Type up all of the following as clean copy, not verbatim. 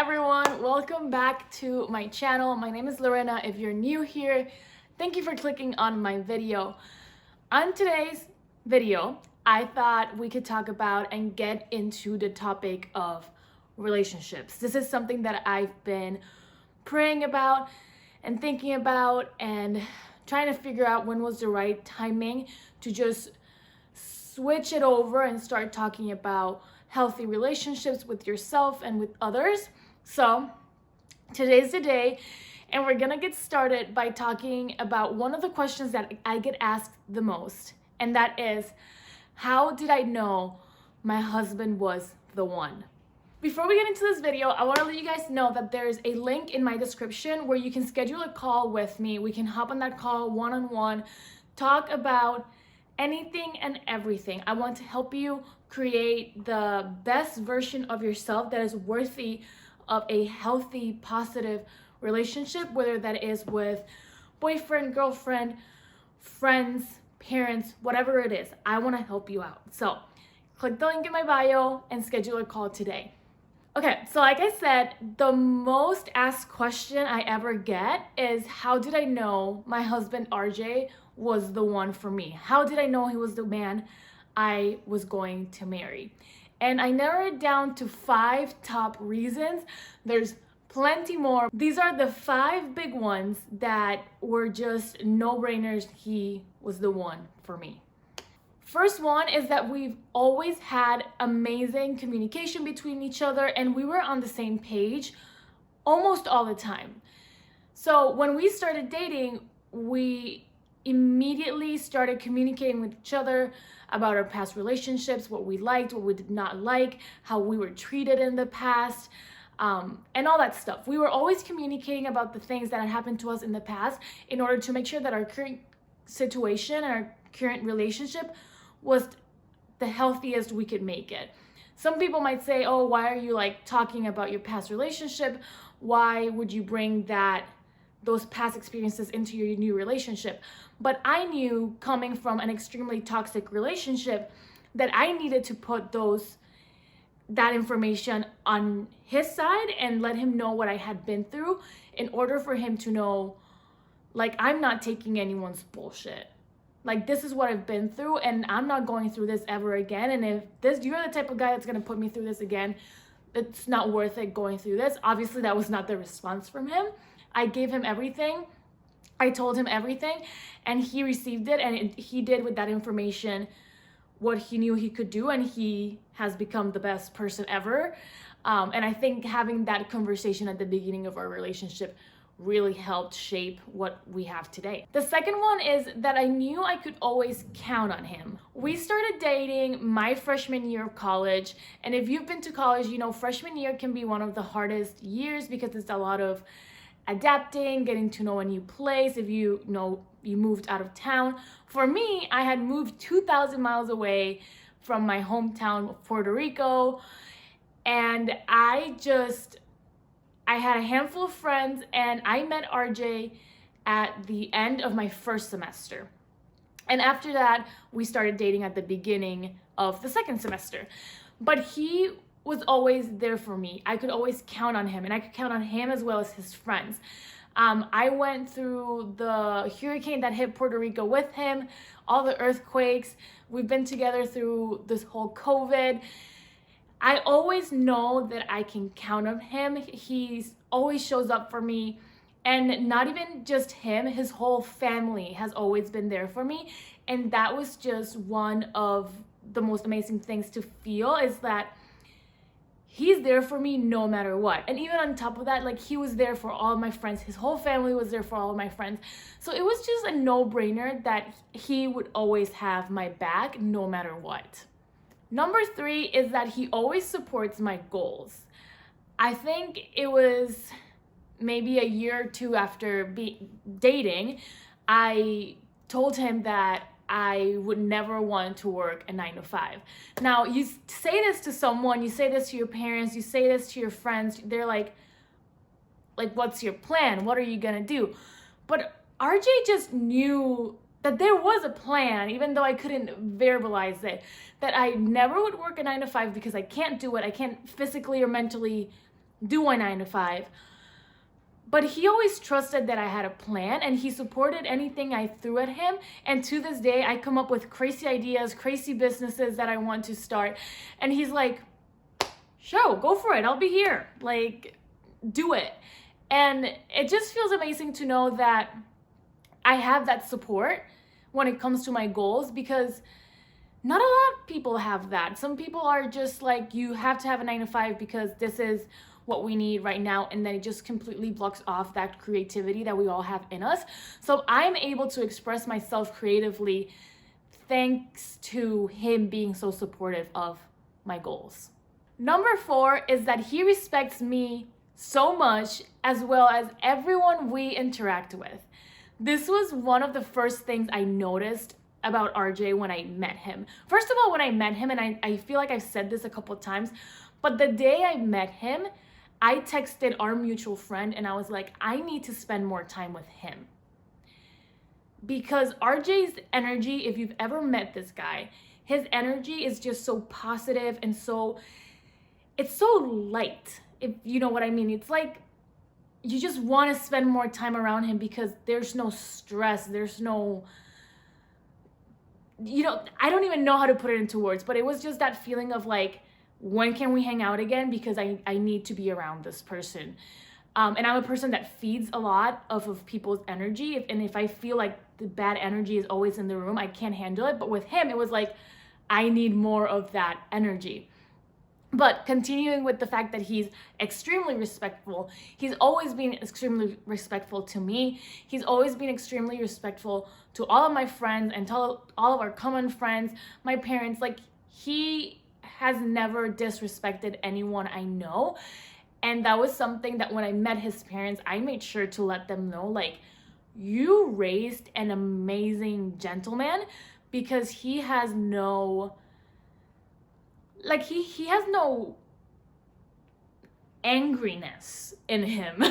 everyone, welcome back to my channel. My name is Lorena. If you're new here, thank you for clicking on my video. On today's video, I thought we could talk about and get into the topic of relationships. This is something that I've been praying about and thinking about and trying to figure out when was the right timing to just switch it over and start talking about healthy relationships with yourself and with others. So today's the day, and we're gonna get started by talking about one of the questions that I get asked the most, and that is, how did I know my husband was the one? Before we get into this video, I want to let you guys know that there's a link in my description where you can schedule a call with me. We can hop on that call one-on-one, talk about anything and everything. I want to help you create the best version of yourself that is worthy of a healthy, positive relationship, whether that is with boyfriend, girlfriend, friends, parents, whatever it is. I want to help you out. So click the link in my bio and schedule a call today. Okay, so like I said, the most asked question I ever get is, how did I know my husband RJ was the one for me? How did I know he was the man I was going to marry? And I narrowed it down to 5 top reasons. There's plenty more. These are the 5 big ones that were just no-brainers. He was the one for me. First one is that we've always had amazing communication between each other, and we were on the same page almost all the time. So when we started dating, we immediately started communicating with each other about our past relationships, what we liked, what we did not like, how we were treated in the past, and all that stuff. We were always communicating about the things that had happened to us in the past in order to make sure that our current situation, our current relationship was the healthiest we could make it. Some people might say, oh, why are you talking about your past relationship? Why would you bring those past experiences into your new relationship? But I knew, coming from an extremely toxic relationship, that I needed to put that information on his side and let him know what I had been through in order for him to know, I'm not taking anyone's bullshit. This is what I've been through, and I'm not going through this ever again. And if you're the type of guy that's gonna put me through this again, it's not worth it going through this. Obviously, that was not the response from him. I gave him everything. I told him everything, and he received it, and he did with that information what he knew he could do, and he has become the best person ever. And I think having that conversation at the beginning of our relationship really helped shape what we have today. The second one is that I knew I could always count on him. We started dating my freshman year of college, and if you've been to college, you know freshman year can be one of the hardest years because it's a lot of adapting, getting to know a new place. If you moved out of town. For me, I had moved 2,000 miles away from my hometown, Puerto Rico, and I had a handful of friends, and I met RJ at the end of my first semester. And after that, we started dating at the beginning of the second semester. But he was always there for me. I could always count on him, and I could count on him as well as his friends. I went through the hurricane that hit Puerto Rico with him, all the earthquakes. We've been together through this whole COVID. I always know that I can count on him. He always shows up for me. And not even just him, his whole family has always been there for me. And that was just one of the most amazing things to feel, is that he's there for me no matter what. And even on top of that, he was there for all of my friends. His whole family was there for all of my friends. So it was just a no-brainer that he would always have my back no matter what. Number 3 is that he always supports my goals. I think it was maybe a year or 2 after dating, I told him that I would never want to work a 9-to-5. Now, you say this to someone, you say this to your parents, you say this to your friends, they're like, what's your plan? What are you gonna do? But RJ just knew that there was a plan, even though I couldn't verbalize it, that I never would work a 9-to-5 because I can't do it. I can't physically or mentally do a 9 to 5. But he always trusted that I had a plan, and he supported anything I threw at him. And to this day, I come up with crazy ideas, crazy businesses that I want to start. And he's like, "Sure, go for it. I'll be here. Like, do it." And it just feels amazing to know that I have that support when it comes to my goals, because not a lot of people have that. Some people are just like, you have to have a 9 to 5 because this is what we need right now, and then it just completely blocks off that creativity that we all have in us. So I'm able to express myself creatively thanks to him being so supportive of my goals. Number 4 is that he respects me so much, as well as everyone we interact with. This was one of the first things I noticed about RJ when I met him. First of all, when I met him, and I feel like I've said this a couple of times, but the day I met him, I texted our mutual friend and I was like, I need to spend more time with him. Because RJ's energy, if you've ever met this guy, his energy is just so positive and it's so light, if you know what I mean. It's like you just want to spend more time around him because there's no stress, there's no, I don't even know how to put it into words, but it was just that feeling of like, when can we hang out again? Because I need to be around this person. And I'm a person that feeds a lot of people's energy. And if I feel like the bad energy is always in the room, I can't handle it. But with him, it was like, I need more of that energy. But continuing with the fact that he's extremely respectful, he's always been extremely respectful to me. He's always been extremely respectful to all of my friends and to all of our common friends, my parents. Like, he has never disrespected anyone I know. And that was something that when I met his parents, I made sure to let them know, like, you raised an amazing gentleman, because he has no, like, he has no angriness in him.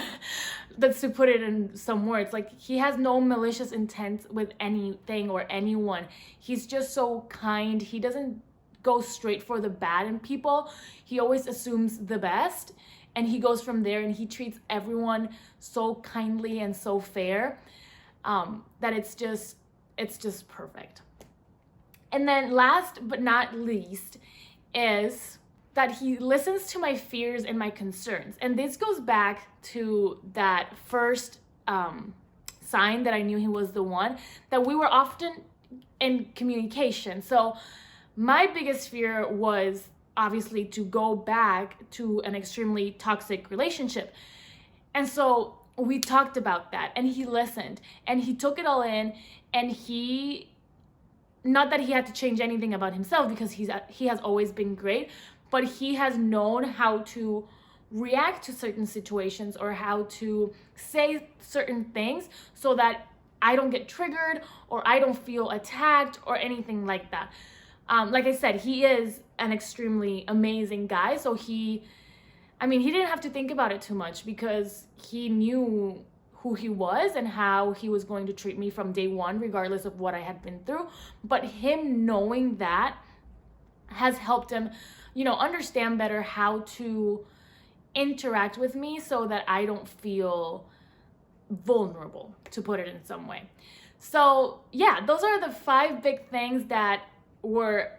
That's to put it in some words. Like, he has no malicious intent with anything or anyone. He's just so kind. He doesn't go straight for the bad in people. He always assumes the best, and he goes from there, and he treats everyone so kindly and so fair, that it's just perfect. And then last but not least is that he listens to my fears and my concerns. And this goes back to that first sign that I knew he was the one, that we were often in communication. So my biggest fear was obviously to go back to an extremely toxic relationship. And so we talked about that, and he listened, and he took it all in, and not that he had to change anything about himself, because he has always been great, but he has known how to react to certain situations or how to say certain things so that I don't get triggered or I don't feel attacked or anything like that. Like I said, he is an extremely amazing guy. So he didn't have to think about it too much, because he knew who he was and how he was going to treat me from day one, regardless of what I had been through. But him knowing that has helped him, understand better how to interact with me so that I don't feel vulnerable, to put it in some way. So yeah, those are the 5 big things that were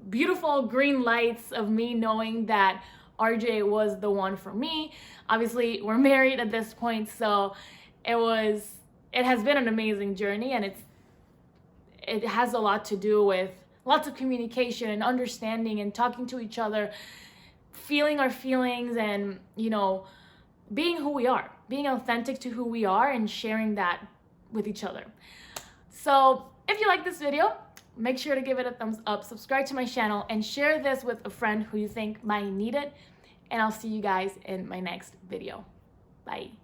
beautiful green lights of me knowing that RJ was the one for me. Obviously, we're married at this point, so it has been an amazing journey, and it has a lot to do with lots of communication and understanding and talking to each other, feeling our feelings, and being who we are, being authentic to who we are, and sharing that with each other. So if you like this video, make sure to give it a thumbs up, subscribe to my channel, and share this with a friend who you think might need it. And I'll see you guys in my next video. Bye.